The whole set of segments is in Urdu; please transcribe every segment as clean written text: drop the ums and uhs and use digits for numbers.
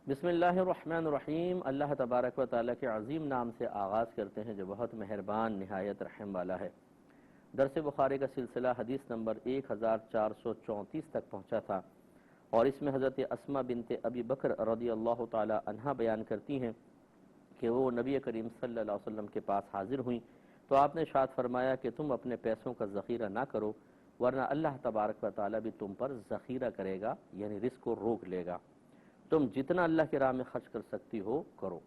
بسم اللہ الرحمن الرحیم۔ اللہ تبارک و تعالیٰ کے عظیم نام سے آغاز کرتے ہیں جو بہت مہربان نہایت رحم والا ہے۔ درس بخاری کا سلسلہ حدیث نمبر 1434 تک پہنچا تھا، اور اس میں حضرت اسماء بنت ابی بکر رضی اللہ تعالی عنہا بیان کرتی ہیں کہ وہ نبی کریم صلی اللہ علیہ وسلم کے پاس حاضر ہوئیں تو آپ نے ارشاد فرمایا کہ تم اپنے پیسوں کا ذخیرہ نہ کرو، ورنہ اللہ تبارک و تعالیٰ بھی تم پر ذخیرہ کرے گا، یعنی رزق کو روک لے گا۔ تم جتنا اللہ کی راہ میں خرچ کر سکتی ہو کرو۔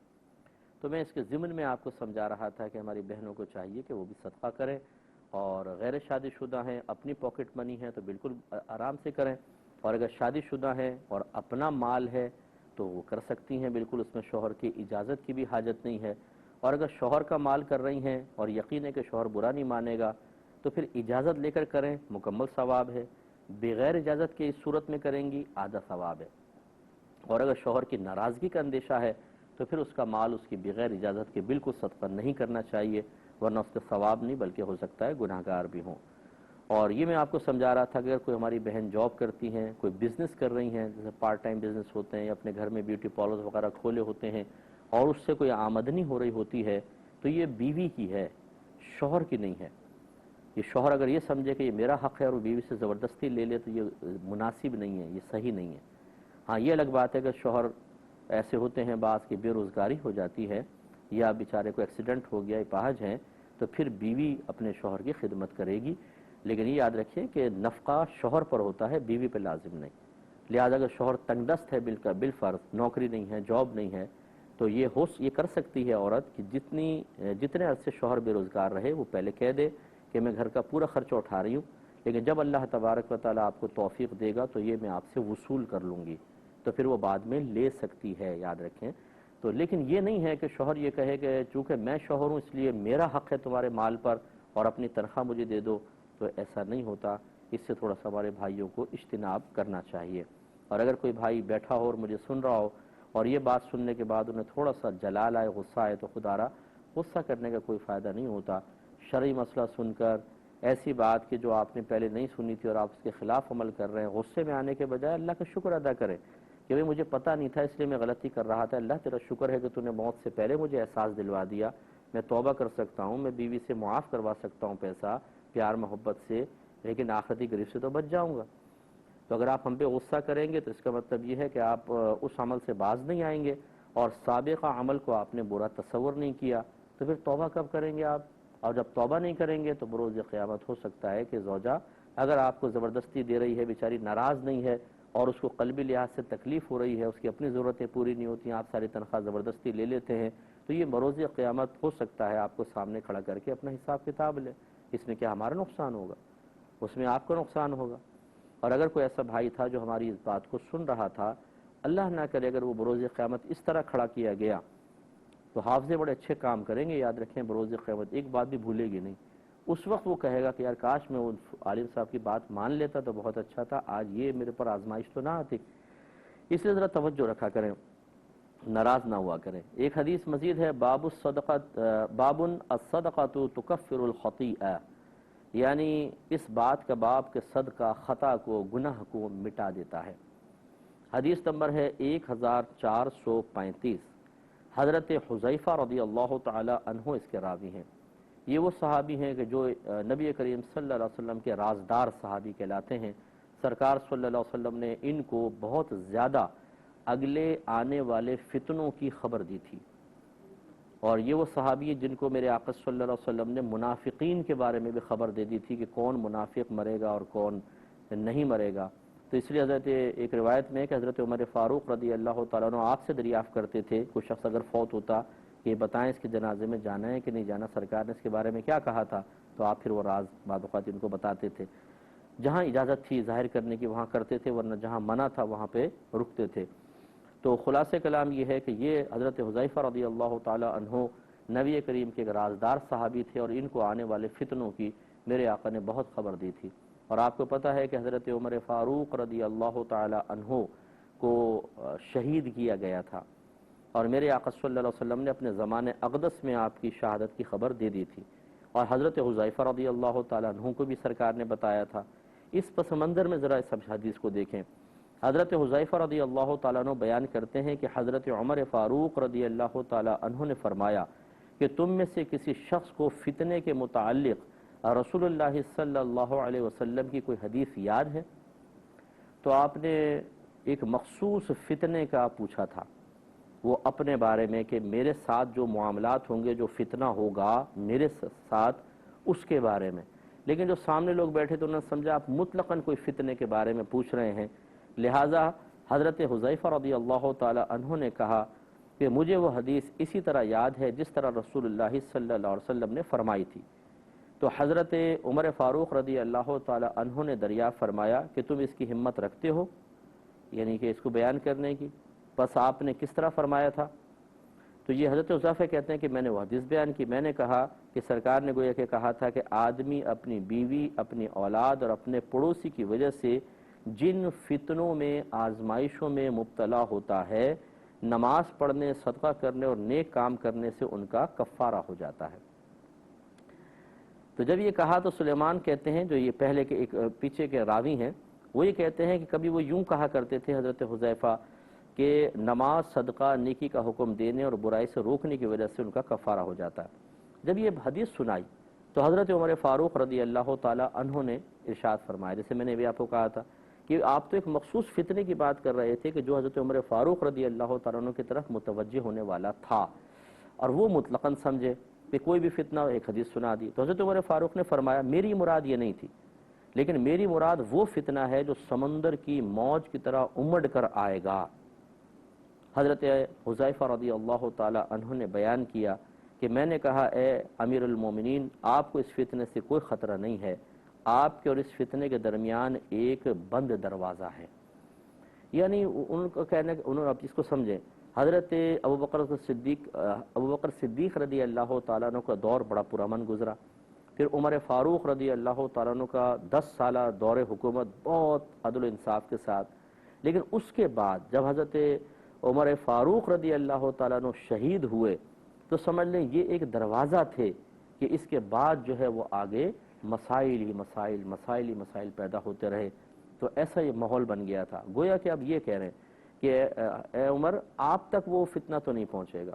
تو میں اس کے ضمن میں آپ کو سمجھا رہا تھا کہ ہماری بہنوں کو چاہیے کہ وہ بھی صدقہ کریں، اور غیر شادی شدہ ہیں، اپنی پاکٹ منی ہے تو بالکل آرام سے کریں، اور اگر شادی شدہ ہیں اور اپنا مال ہے تو وہ کر سکتی ہیں بالکل، اس میں شوہر کی اجازت کی بھی حاجت نہیں ہے۔ اور اگر شوہر کا مال کر رہی ہیں اور یقین ہے کہ شوہر برا نہیں مانے گا تو پھر اجازت لے کر کریں، مکمل ثواب ہے۔ بغیر اجازت کے اس صورت میں کریں گی آدھا ثواب ہے، اور اگر شوہر کی ناراضگی کا اندیشہ ہے تو پھر اس کا مال اس کی بغیر اجازت کے بالکل صدقہ نہیں کرنا چاہیے، ورنہ اس کے ثواب نہیں بلکہ ہو سکتا ہے گناہگار بھی ہوں۔ اور یہ میں آپ کو سمجھا رہا تھا کہ اگر کوئی ہماری بہن جاب کرتی ہیں، کوئی بزنس کر رہی ہیں، جیسے پارٹ ٹائم بزنس ہوتے ہیں، اپنے گھر میں بیوٹی پارلر وغیرہ کھولے ہوتے ہیں، اور اس سے کوئی آمدنی ہو رہی ہوتی ہے تو یہ بیوی کی ہے، شوہر کی نہیں ہے۔ یہ شوہر اگر یہ سمجھے کہ یہ میرا حق ہے اور وہ بیوی سے زبردستی لے لے تو یہ مناسب نہیں ہے، یہ صحیح نہیں ہے۔ ہاں یہ الگ بات ہے کہ شوہر ایسے ہوتے ہیں بعض کی بے روزگاری ہو جاتی ہے، یا بیچارے کو ایکسیڈنٹ ہو گیا، اپاہج ہیں، تو پھر بیوی اپنے شوہر کی خدمت کرے گی، لیکن یہ یاد رکھیں کہ نفقہ شوہر پر ہوتا ہے، بیوی پہ لازم نہیں۔ لہذا اگر شوہر تنگ دست ہے بالفرض، نوکری نہیں ہے، جاب نہیں ہے، تو یہ کر سکتی ہے عورت کہ جتنے عرصے شوہر بے روزگار رہے وہ پہلے کہہ دے کہ میں گھر کا پورا خرچہ اٹھا رہی ہوں، لیکن جب اللہ تبارک و تعالیٰ آپ کو توفیق دے گا تو یہ میں آپ سے وصول کر لوں گی، تو پھر وہ بعد میں لے سکتی ہے، یاد رکھیں۔ تو لیکن یہ نہیں ہے کہ شوہر یہ کہے کہ چونکہ میں شوہر ہوں اس لیے میرا حق ہے تمہارے مال پر اور اپنی تنخواہ مجھے دے دو، تو ایسا نہیں ہوتا۔ اس سے تھوڑا سا ہمارے بھائیوں کو اجتناب کرنا چاہیے۔ اور اگر کوئی بھائی بیٹھا ہو اور مجھے سن رہا ہو اور یہ بات سننے کے بعد انہیں تھوڑا سا جلال آئے، غصہ آئے، تو خدا را غصہ کرنے کا کوئی فائدہ نہیں ہوتا۔ شرعی مسئلہ سن کر ایسی بات کہ جو آپ نے پہلے نہیں سنی تھی اور آپ اس کے خلاف عمل کر رہے ہیں، غصے میں آنے کے بجائے اللہ کا شکر ادا کریں کہ بھئی مجھے پتہ نہیں تھا اس لیے میں غلطی کر رہا تھا، اللہ تیرا شکر ہے کہ تو نے موت سے پہلے مجھے احساس دلوا دیا، میں توبہ کر سکتا ہوں، میں بیوی سے معاف کروا سکتا ہوں پیسہ پیار محبت سے، لیکن آخرتی گرفت سے تو بچ جاؤں گا۔ تو اگر آپ ہم پہ غصہ کریں گے تو اس کا مطلب یہ ہے کہ آپ اس عمل سے باز نہیں آئیں گے، اور سابقہ عمل کو آپ نے برا تصور نہیں کیا، تو پھر توبہ کب کریں گے آپ؟ اور جب توبہ نہیں کریں گے تو بروز قیامت ہو سکتا ہے کہ زوجہ اگر آپ کو زبردستی دے رہی ہے، بیچاری ناراض نہیں ہے اور اس کو قلبی لحاظ سے تکلیف ہو رہی ہے، اس کی اپنی ضرورتیں پوری نہیں ہوتی ہیں، آپ ساری تنخواہ زبردستی لے لیتے ہیں، تو یہ بروز قیامت ہو سکتا ہے آپ کو سامنے کھڑا کر کے اپنا حساب کتاب لے۔ اس میں کیا ہمارا نقصان ہوگا؟ اس میں آپ کو نقصان ہوگا۔ اور اگر کوئی ایسا بھائی تھا جو ہماری اس بات کو سن رہا تھا، اللہ نہ کرے اگر وہ بروز قیامت اس طرح کھڑا کیا گیا تو حافظے بڑے اچھے کام کریں گے، یاد رکھیں بروز قیامت ایک بات بھی بھولے گی نہیں۔ اس وقت وہ کہے گا کہ یار کاش میں وہ عالم صاحب کی بات مان لیتا تو بہت اچھا تھا، آج یہ میرے پر آزمائش تو نہ آتی۔ اس لیے ذرا توجہ رکھا کریں، ناراض نہ ہوا کریں۔ ایک حدیث مزید ہے، باب الصدقۃ تکفر الخطیئہ، یعنی اس بات کا باب کہ صدقہ خطا کو، گناہ کو مٹا دیتا ہے۔ حدیث نمبر ہے 1435۔ حضرت حذیفہ رضی اللہ تعالی عنہ اس کے راوی ہیں۔ یہ وہ صحابی ہیں کہ جو نبی کریم صلی اللہ علیہ وسلم کے رازدار صحابی کہلاتے ہیں۔ سرکار صلی اللہ علیہ وسلم نے ان کو بہت زیادہ اگلے آنے والے فتنوں کی خبر دی تھی، اور یہ وہ صحابی ہیں جن کو میرے آقا صلی اللہ علیہ وسلم نے منافقین کے بارے میں بھی خبر دے دی تھی کہ کون منافق مرے گا اور کون نہیں مرے گا۔ تو اس لیے حضرت ایک روایت میں ہے کہ حضرت عمر فاروق رضی اللہ تعالیٰ عنہ آپ سے دریافت کرتے تھے، کوئی شخص اگر فوت ہوتا کہ یہ بتائیں اس کے جنازے میں جانا ہے کہ نہیں جانا، سرکار نے اس کے بارے میں کیا کہا تھا، تو آپ پھر وہ راز بعض اوقات ان کو بتاتے تھے۔ جہاں اجازت تھی ظاہر کرنے کی وہاں کرتے تھے، ورنہ جہاں منع تھا وہاں پہ رکتے تھے۔ تو خلاصہ کلام یہ ہے کہ یہ حضرت حذیفہ رضی اللہ تعالی عنہ نبی کریم کے رازدار صحابی تھے، اور ان کو آنے والے فتنوں کی میرے آقا نے بہت خبر دی تھی۔ اور آپ کو پتہ ہے کہ حضرت عمر فاروق رضی اللہ تعالی عنہ کو شہید کیا گیا تھا، اور میرے آقا صلی اللہ علیہ وسلم نے اپنے زمانے اقدس میں آپ کی شہادت کی خبر دے دی تھی، اور حضرت حذیفہ رضی اللہ تعالی عنہ کو بھی سرکار نے بتایا تھا۔ اس پس منظر میں ذرا اس حدیث کو دیکھیں۔ حضرت حذیفہ رضی اللہ تعالیٰ عنہ بیان کرتے ہیں کہ حضرت عمر فاروق رضی اللہ تعالیٰ عنہ نے فرمایا کہ تم میں سے کسی شخص کو فتنے کے متعلق رسول اللہ صلی اللہ علیہ وسلم کی کوئی حدیث یاد ہے؟ تو آپ نے ایک مخصوص فتنے کا پوچھا تھا، وہ اپنے بارے میں کہ میرے ساتھ جو معاملات ہوں گے، جو فتنہ ہوگا میرے ساتھ، اس کے بارے میں۔ لیکن جو سامنے لوگ بیٹھے تو انہوں نے سمجھا آپ مطلقاً کوئی فتنے کے بارے میں پوچھ رہے ہیں، لہٰذا حضرت حذیفہ رضی اللہ تعالی عنہ نے کہا کہ مجھے وہ حدیث اسی طرح یاد ہے جس طرح رسول اللہ صلی اللہ علیہ وسلم نے فرمائی تھی۔ تو حضرت عمر فاروق رضی اللہ تعالی عنہ نے دریافت فرمایا کہ تم اس کی ہمت رکھتے ہو، یعنی کہ اس کو بیان کرنے کی، بس آپ نے کس طرح فرمایا تھا؟ تو یہ حضرت حذیفہ کہتے ہیں کہ میں نے وہ حدیث بیان کی، میں نے کہا کہ سرکار نے گویا کہ کہا تھا کہ آدمی اپنی بیوی، اپنی اولاد اور اپنے پڑوسی کی وجہ سے جن فتنوں میں، آزمائشوں میں مبتلا ہوتا ہے، نماز پڑھنے، صدقہ کرنے اور نیک کام کرنے سے ان کا کفارہ ہو جاتا ہے۔ تو جب یہ کہا تو سلیمان کہتے ہیں، جو یہ پہلے کے ایک پیچھے کے راوی ہیں، وہ یہ کہتے ہیں کہ کبھی وہ یوں کہا کرتے تھے حضرت حذیفہ کہ نماز، صدقہ، نیکی کا حکم دینے اور برائی سے روکنے کی وجہ سے ان کا کفارہ ہو جاتا ہے۔ جب یہ حدیث سنائی تو حضرت عمر فاروق رضی اللہ تعالی عنہ نے ارشاد فرمایا، جیسے میں نے بھی آپ کو کہا تھا کہ آپ تو ایک مخصوص فتنے کی بات کر رہے تھے کہ جو حضرت عمر فاروق رضی اللہ تعالیٰ عنہ کی طرف متوجہ ہونے والا تھا، اور وہ مطلقاً سمجھے کہ کوئی بھی فتنہ ایک حدیث سنا دی۔ تو حضرت عمر فاروق نے فرمایا میری مراد یہ نہیں تھی، لیکن میری مراد وہ فتنہ ہے جو سمندر کی موج کی طرح امڑ کر آئے گا۔ حضرت حذیفہ رضی اللہ تعالی عنہ نے بیان کیا کہ میں نے کہا اے امیر المومنین، آپ کو اس فتنے سے کوئی خطرہ نہیں ہے، آپ کے اور اس فتنے کے درمیان ایک بند دروازہ ہے۔ یعنی ان کا کہنا کہ انہوں نے آپ اس کو سمجھیں، حضرت ابوبکر صدیق رضی اللہ تعالیٰ عنہ کا دور بڑا پرامن گزرا، پھر عمر فاروق رضی اللہ تعالیٰ عنہ کا 10 سالہ دور حکومت بہت عدل و انصاف کے ساتھ، لیکن اس کے بعد جب حضرت عمر فاروق رضی اللہ تعالیٰ عنہ شہید ہوئے تو سمجھ لیں یہ ایک دروازہ تھے کہ اس کے بعد جو ہے وہ آگے مسائل ہی مسائل پیدا ہوتے رہے۔ تو ایسا یہ ماحول بن گیا تھا، گویا کہ اب یہ کہہ رہے ہیں کہ اے عمر، آپ تک وہ فتنہ تو نہیں پہنچے گا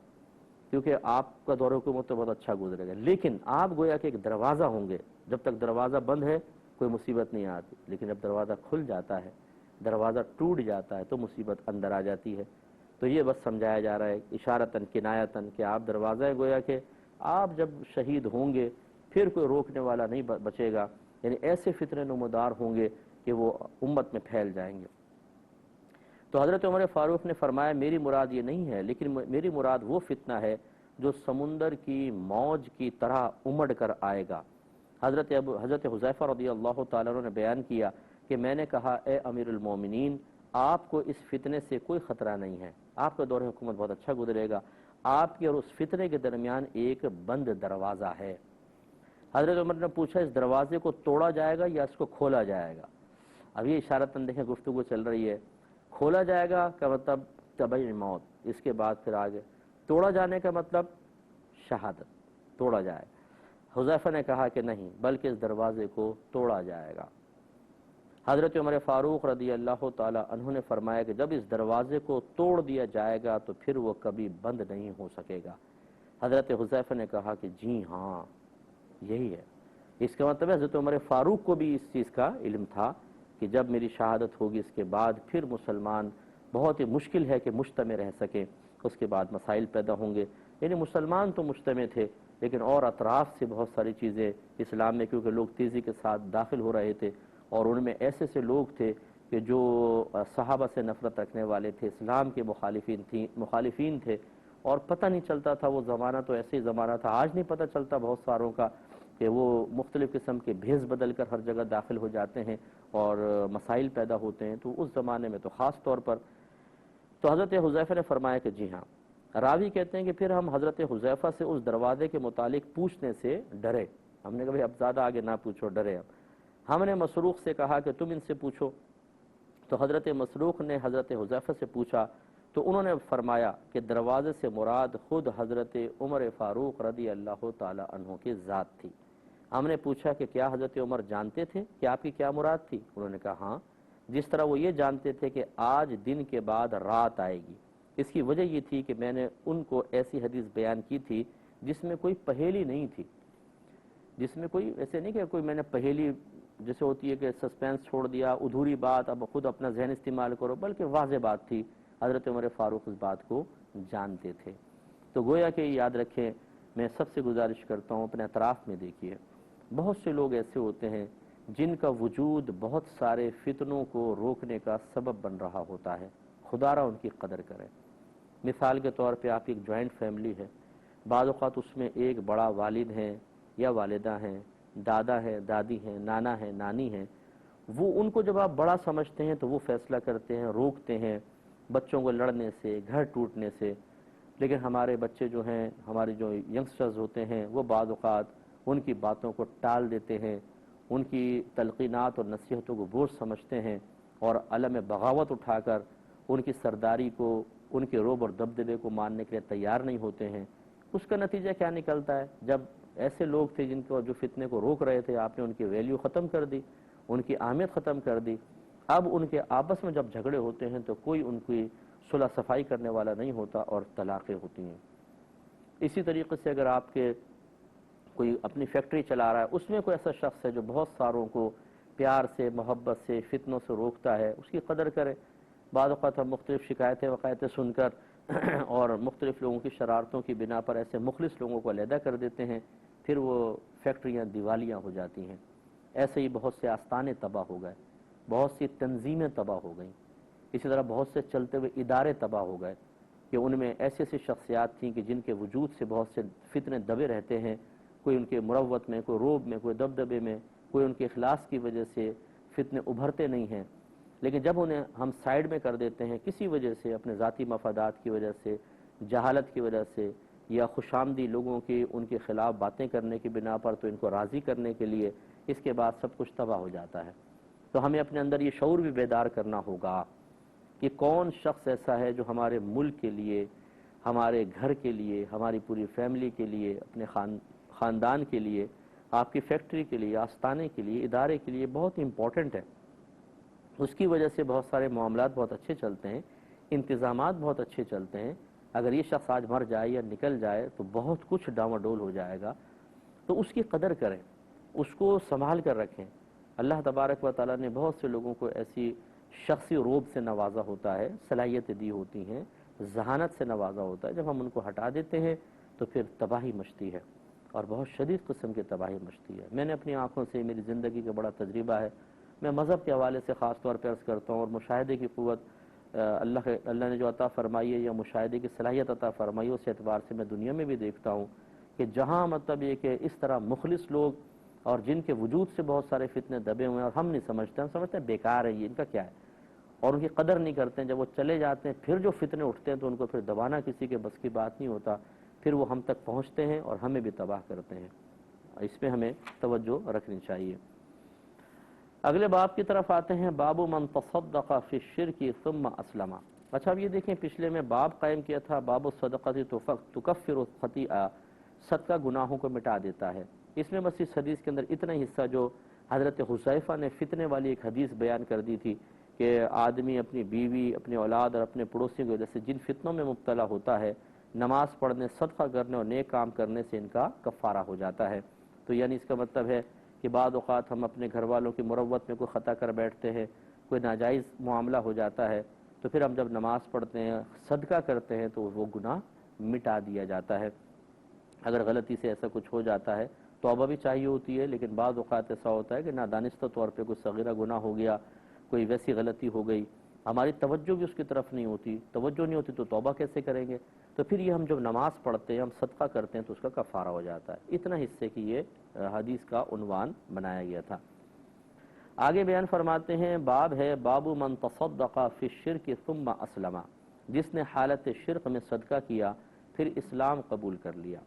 کیونکہ آپ کا دور حکومت تو بہت اچھا گزرے گا، لیکن آپ گویا کہ ایک دروازہ ہوں گے، جب تک دروازہ بند ہے کوئی مصیبت نہیں آتی، لیکن جب دروازہ کھل جاتا ہے، دروازہ ٹوٹ جاتا ہے تو مصیبت اندر آ جاتی ہے۔ تو یہ بس سمجھایا جا رہا ہے اشارتاً کنایتاً کہ آپ دروازہ ہے، گویا کہ آپ جب شہید ہوں گے پھر کوئی روکنے والا نہیں بچے گا، یعنی ایسے فتنے نمودار ہوں گے کہ وہ امت میں پھیل جائیں گے۔ تو حضرت عمر فاروق نے فرمایا میری مراد یہ نہیں ہے، لیکن میری مراد وہ فتنہ ہے جو سمندر کی موج کی طرح امڑ کر آئے گا۔ حضرت حذیفہ رضی اللہ تعالیٰ عنہ نے بیان کیا کہ میں نے کہا اے امیر المومنین، آپ کو اس فتنے سے کوئی خطرہ نہیں ہے، آپ کا دور حکومت بہت اچھا گزرے گا، آپ کے اور اس فتنے کے درمیان ایک بند دروازہ ہے۔ حضرت عمر نے پوچھا اس دروازے کو توڑا جائے گا یا اس کو کھولا جائے گا؟ اب یہ اشارتاً دیکھیں گفتگو چل رہی ہے، کھولا جائے گا کا مطلب تبعی موت، اس کے بعد پھر آگے توڑا جانے کا مطلب شہادت، توڑا جائے گا۔ حذیفہ نے کہا کہ نہیں، بلکہ اس دروازے کو توڑا جائے گا۔ حضرت عمر فاروق رضی اللہ تعالی عنہ نے فرمایا کہ جب اس دروازے کو توڑ دیا جائے گا تو پھر وہ کبھی بند نہیں ہو سکے گا۔ حضرت حذیفہ نے کہا کہ جی ہاں یہی ہے، اس کا مطلب ہے حضرت عمر فاروق کو بھی اس چیز کا علم تھا کہ جب میری شہادت ہوگی اس کے بعد پھر مسلمان بہت ہی مشکل ہے کہ مجتمع رہ سکیں، اس کے بعد مسائل پیدا ہوں گے۔ یعنی مسلمان تو مجتمع تھے لیکن اور اطراف سے بہت ساری چیزیں اسلام میں، کیونکہ لوگ تیزی کے ساتھ داخل ہو رہے تھے، اور ان میں ایسے لوگ تھے کہ جو صحابہ سے نفرت رکھنے والے تھے، اسلام کے مخالفین تھے، اور پتہ نہیں چلتا تھا، وہ زمانہ تو ایسے ہی زمانہ تھا، آج نہیں پتہ چلتا بہت ساروں کا کہ وہ مختلف قسم کے بھیس بدل کر ہر جگہ داخل ہو جاتے ہیں اور مسائل پیدا ہوتے ہیں، تو اس زمانے میں تو خاص طور پر۔ تو حضرت حذیفہ نے فرمایا کہ جی ہاں۔ راوی کہتے ہیں کہ پھر ہم حضرت حذیفہ سے اس دروازے کے متعلق پوچھنے سے ڈرے، ہم نے کہا بھائی اب زیادہ آگے نہ پوچھو، ڈرے ہم نے مسروق سے کہا کہ تم ان سے پوچھو، تو حضرت مسروق نے حضرت حذیفہ سے پوچھا تو انہوں نے فرمایا کہ دروازے سے مراد خود حضرت عمر فاروق رضی اللہ تعالی عنہ کی ذات تھی۔ ہم نے پوچھا کہ کیا حضرت عمر جانتے تھے کہ آپ کی کیا مراد تھی؟ انہوں نے کہا ہاں۔ جس طرح وہ یہ جانتے تھے کہ آج دن کے بعد رات آئے گی۔ اس کی وجہ یہ تھی کہ میں نے ان کو ایسی حدیث بیان کی تھی جس میں کوئی پہیلی نہیں تھی، جس میں کوئی ایسے نہیں کہ کوئی میں نے پہیلی جیسے ہوتی ہے کہ سسپینس چھوڑ دیا، ادھوری بات، اب خود اپنا ذہن استعمال کرو، بلکہ واضح بات تھی۔ حضرت عمر فاروق اس بات کو جانتے تھے۔ تو گویا کہ یاد رکھیں، میں سب سے گزارش کرتا ہوں اپنے اطراف میں دیکھیے، بہت سے لوگ ایسے ہوتے ہیں جن کا وجود بہت سارے فتنوں کو روکنے کا سبب بن رہا ہوتا ہے، خدا را ان کی قدر کریں۔ مثال کے طور پہ آپ کی ایک جوائنٹ فیملی ہے، بعض اوقات اس میں ایک بڑا والد ہیں یا والدہ ہیں، دادا ہے، دادی ہیں، نانا ہے، نانی ہیں، وہ ان کو جب آپ بڑا سمجھتے ہیں تو وہ فیصلہ کرتے ہیں، روکتے ہیں بچوں کو لڑنے سے، گھر ٹوٹنے سے۔ لیکن ہمارے بچے جو ہیں، ہمارے جو ینگسٹرز ہوتے ہیں، وہ بعض اوقات ان کی باتوں کو ٹال دیتے ہیں، ان کی تلقینات اور نصیحتوں کو بوجھ سمجھتے ہیں اور علم بغاوت اٹھا کر ان کی سرداری کو، ان کے روب اور دبدبے کو ماننے کے لیے تیار نہیں ہوتے ہیں۔ اس کا نتیجہ کیا نکلتا ہے؟ جب ایسے لوگ تھے جن کو جو فتنے کو روک رہے تھے، آپ نے ان کی ویلیو ختم کر دی، ان کی اہمیت ختم کر دی۔ اب ان کے آپس میں جب جھگڑے ہوتے ہیں تو کوئی ان کی صلح صفائی کرنے والا نہیں ہوتا اور طلاقیں ہوتی ہیں۔ اسی طریقے سے اگر آپ کے کوئی اپنی فیکٹری چلا رہا ہے، اس میں کوئی ایسا شخص ہے جو بہت ساروں کو پیار سے، محبت سے، فتنوں سے روکتا ہے، اس کی قدر کرے۔ بعض اوقات ہم مختلف شکایتیں وقایتیں سن کر اور مختلف لوگوں کی شرارتوں کی بنا پر ایسے مخلص لوگوں کو علیحدہ کر دیتے ہیں، پھر وہ فیکٹریاں دیوالیاں ہو جاتی ہیں۔ ایسے ہی بہت سے آستانے تباہ ہو گئے، بہت سی تنظیمیں تباہ ہو گئیں، اسی طرح بہت سے چلتے ہوئے ادارے تباہ ہو گئے کہ ان میں ایسی ایسی شخصیات تھیں کہ جن کے وجود سے بہت سے فتنے دبے رہتے ہیں، کوئی ان کے مروت میں، کوئی روب میں، کوئی دبدبے میں، کوئی ان کے اخلاص کی وجہ سے فتنے ابھرتے نہیں ہیں۔ لیکن جب انہیں ہم سائیڈ میں کر دیتے ہیں کسی وجہ سے، اپنے ذاتی مفادات کی وجہ سے، جہالت کی وجہ سے، یا خوشامدی لوگوں کی ان کے خلاف باتیں کرنے کی بنا پر، تو ان کو راضی کرنے کے لیے اس کے بعد سب کچھ تباہ ہو جاتا ہے۔ تو ہمیں اپنے اندر یہ شعور بھی بیدار کرنا ہوگا کہ کون شخص ایسا ہے جو ہمارے ملک کے لیے، ہمارے گھر کے لیے، ہماری پوری فیملی کے لیے، اپنے خاندان کے لیے، آپ کی فیکٹری کے لیے، آستانے کے لیے، ادارے کے لیے بہت امپورٹنٹ ہے۔ اس کی وجہ سے بہت سارے معاملات بہت اچھے چلتے ہیں، انتظامات بہت اچھے چلتے ہیں۔ اگر یہ شخص آج مر جائے یا نکل جائے تو بہت کچھ ڈاواڈول ہو جائے گا۔ تو اس کی قدر کریں، اس کو سنبھال کر رکھیں۔ اللہ تبارک و تعالیٰ نے بہت سے لوگوں کو ایسی شخصی روب سے نوازا ہوتا ہے، صلاحیتیں دی ہوتی ہیں، ذہانت سے نوازا ہوتا ہے۔ جب ہم ان کو ہٹا دیتے ہیں تو پھر تباہی مچتی ہے، اور بہت شدید قسم کی تباہی مچتی ہے۔ میں نے اپنی آنکھوں سے، میری زندگی کا بڑا تجربہ ہے، میں مذہب کے حوالے سے خاص طور پہ عرض کرتا ہوں، اور مشاہدے کی قوت اللہ نے جو عطا فرمائی ہے، یا مشاہدے کی صلاحیت عطا فرمائی ہے، اس اعتبار سے میں دنیا میں بھی دیکھتا ہوں کہ جہاں مطلب یہ کہ اس طرح مخلص لوگ اور جن کے وجود سے بہت سارے فتنے دبے ہوئے ہیں اور ہم نہیں سمجھتے، ہم سمجھتے ہیں بیکار ہے، یہ ان کا کیا ہے، اور ان کی قدر نہیں کرتے ہیں۔ جب وہ چلے جاتے ہیں پھر جو فتنے اٹھتے ہیں تو ان کو پھر دبانا کسی کے بس کی بات نہیں ہوتا، پھر وہ ہم تک پہنچتے ہیں اور ہمیں بھی تباہ کرتے ہیں۔ اس پہ ہمیں توجہ رکھنی چاہیے۔ اگلے باب کی طرف آتے ہیں، باب من تصدق فی الشرک ثم اسلم۔ اچھا اب یہ دیکھیں، پچھلے میں باب قائم کیا تھا باب الصدقۃ تکفر الخطیئہ، صدقہ گناہوں کو مٹا دیتا ہے۔ اس میں بس اس حدیث کے اندر اتنا حصہ جو حضرت حذیفہ نے فتنے والی ایک حدیث بیان کر دی تھی کہ آدمی اپنی بیوی، اپنی اولاد اور اپنے پڑوسیوں کی وجہ سے جن فتنوں میں مبتلا ہوتا ہے، نماز پڑھنے، صدقہ کرنے اور نیک کام کرنے سے ان کا کفارہ ہو جاتا ہے۔ تو یعنی اس کا مطلب ہے کہ بعض اوقات ہم اپنے گھر والوں کی مروت میں کوئی خطا کر بیٹھتے ہیں، کوئی ناجائز معاملہ ہو جاتا ہے، تو پھر ہم جب نماز پڑھتے ہیں، صدقہ کرتے ہیں، تو وہ گناہ مٹا دیا جاتا ہے۔ اگر غلطی سے ایسا کچھ ہو جاتا ہے، توبہ بھی چاہیے ہوتی ہے، لیکن بعض اوقات ایسا ہوتا ہے کہ نادانستہ طور پہ کوئی صغیرہ گناہ ہو گیا، کوئی ویسی غلطی ہو گئی، ہماری توجہ بھی اس کی طرف نہیں ہوتی، توجہ نہیں ہوتی تو توبہ کیسے کریں گے؟ تو پھر یہ ہم جب نماز پڑھتے ہیں، ہم صدقہ کرتے ہیں تو اس کا کفارہ ہو جاتا ہے۔ اتنا حصے کی یہ حدیث کا عنوان بنایا گیا تھا۔ آگے بیان فرماتے ہیں، باب ہے باب من تصدق فی الشرک ثم اسلم، جس نے حالت شرک میں صدقہ کیا پھر اسلام قبول کر لیا۔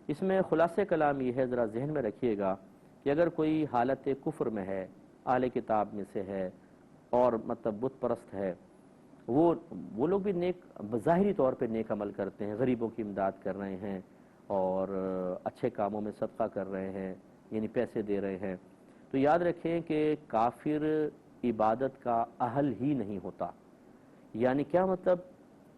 اس میں خلاصہ کلام یہ ہے، ذرا ذہن میں رکھیے گا کہ اگر کوئی حالت کفر میں ہے، اہل کتاب میں سے ہے اور مطلب بت پرست ہے، وہ لوگ بھی نیک، ظاہری طور پہ نیک عمل کرتے ہیں، غریبوں کی امداد کر رہے ہیں اور اچھے کاموں میں صدقہ کر رہے ہیں، یعنی پیسے دے رہے ہیں، تو یاد رکھیں کہ کافر عبادت کا اہل ہی نہیں ہوتا۔ یعنی کیا مطلب؟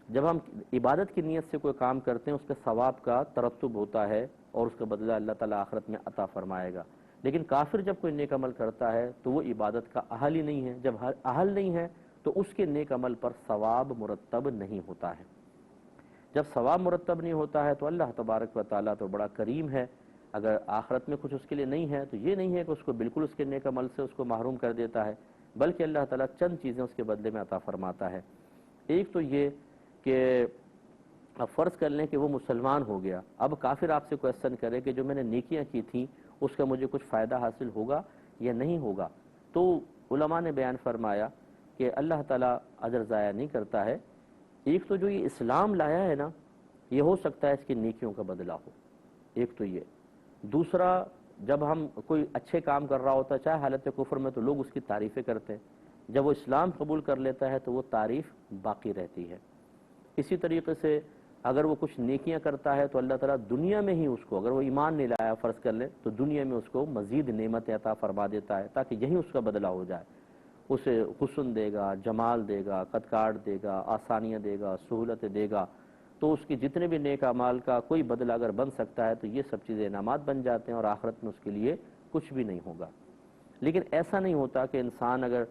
جب ہم عبادت کی نیت سے کوئی کام کرتے ہیں اس کے ثواب کا ترتب ہوتا ہے اور اس کا بدلہ اللہ تعالیٰ آخرت میں عطا فرمائے گا، لیکن کافر جب کوئی نیک عمل کرتا ہے تو وہ عبادت کا اہل ہی نہیں ہے۔ جب اہل نہیں ہے تو اس کے نیک عمل پر ثواب مرتب نہیں ہوتا ہے۔ جب ثواب مرتب نہیں ہوتا ہے تو اللہ تبارک و تعالیٰ تو بڑا کریم ہے، اگر آخرت میں کچھ اس کے لیے نہیں ہے تو یہ نہیں ہے کہ اس کو بالکل اس کے نیک عمل سے اس کو محروم کر دیتا ہے، بلکہ اللہ تعالیٰ چند چیزیں اس کے بدلے میں عطا فرماتا ہے۔ ایک تو یہ کہ اب فرض کر لیں کہ وہ مسلمان ہو گیا، اب کافر آپ سے کویسچن کرے کہ جو میں نے نیکیاں کی تھیں اس کا مجھے کچھ فائدہ حاصل ہوگا یا نہیں ہوگا، تو علماء نے بیان فرمایا کہ اللہ تعالیٰ اجر ضائع نہیں کرتا ہے۔ ایک تو جو یہ اسلام لایا ہے نا، یہ ہو سکتا ہے اس کی نیکیوں کا بدلہ ہو، ایک تو یہ۔ دوسرا، جب ہم کوئی اچھے کام کر رہا ہوتا ہے چاہے حالت کفر میں تو لوگ اس کی تعریفیں کرتے ہیں، جب وہ اسلام قبول کر لیتا ہے تو وہ تعریف باقی رہتی ہے۔ اسی طریقے سے اگر وہ کچھ نیکیاں کرتا ہے تو اللہ تعالیٰ دنیا میں ہی اس کو، اگر وہ ایمان نہیں لایا فرض کر لیں تو دنیا میں اس کو مزید نعمت عطا فرما دیتا ہے تاکہ یہی اس کا بدلہ ہو جائے، اسے حسن دے گا، جمال دے گا، قد کاٹ دے گا، آسانیاں دے گا، سہولتیں دے گا، تو اس کی جتنے بھی نیک اعمال کا کوئی بدلہ اگر بن سکتا ہے تو یہ سب چیزیں انعامات بن جاتے ہیں اور آخرت میں اس کے لیے کچھ بھی نہیں ہوگا۔ لیکن ایسا نہیں ہوتا کہ انسان اگر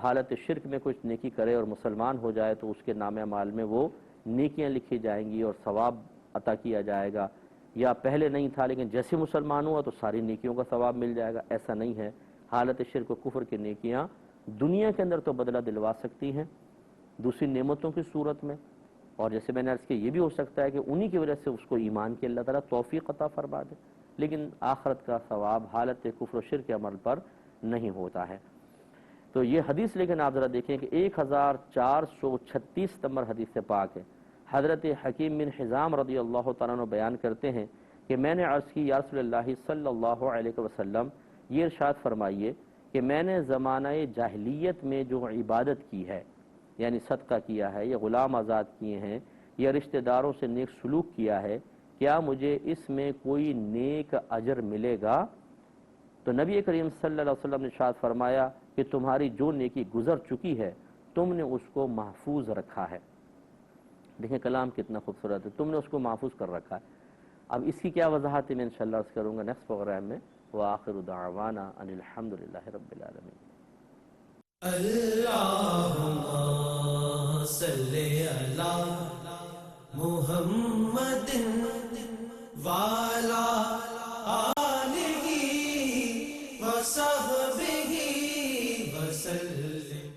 حالت شرک میں کچھ نیکی کرے اور مسلمان ہو جائے تو اس کے نام اعمال میں وہ نیکیاں لکھی جائیں گی اور ثواب عطا کیا جائے گا، یا پہلے نہیں تھا لیکن جیسے مسلمان ہوا تو ساری نیکیوں کا ثواب مل جائے گا، ایسا نہیں ہے۔ حالت شرک و کفر کی نیکیاں دنیا کے اندر تو بدلہ دلوا سکتی ہیں دوسری نعمتوں کی صورت میں، اور جیسے میں نے عرض کیا یہ بھی ہو سکتا ہے کہ انہی کی وجہ سے اس کو ایمان کی اللہ تعالیٰ توفیق عطا فرما دے، لیکن آخرت کا ثواب حالت کفر و شرک کے عمل پر نہیں ہوتا ہے۔ تو یہ حدیث لیکن آپ ذرا دیکھیں کہ 1436 نمبر حدیث پاک ہے۔ حضرت حکیم بن حزام رضی اللہ تعالیٰ عنہ بیان کرتے ہیں کہ میں نے عرض کی یا رسول اللہ صلی اللہ علیہ وسلم، یہ ارشاد فرمائیے کہ میں نے زمانہ جاہلیت میں جو عبادت کی ہے، یعنی صدقہ کیا ہے یا غلام آزاد کیے ہیں یا رشتہ داروں سے نیک سلوک کیا ہے، کیا مجھے اس میں کوئی نیک اجر ملے گا؟ تو نبی کریم صلی اللہ علیہ وسلم نے ارشاد فرمایا کہ تمہاری جو نیکی گزر چکی ہے تم نے اس کو محفوظ رکھا ہے۔ دیکھیں کلام کتنا خوبصورت ہے، تم نے اس کو محفوظ کر رکھا ہے۔ اب اس کی کیا وضاحت ہے میں انشاءاللہ عرض کروں گا نیکسٹ پروگرام میں۔ وآخر دعوانا ان الحمدللہ رب العالمین۔ اللہم صلی علی محمد وعلی آلہ وصحبہ وسلم۔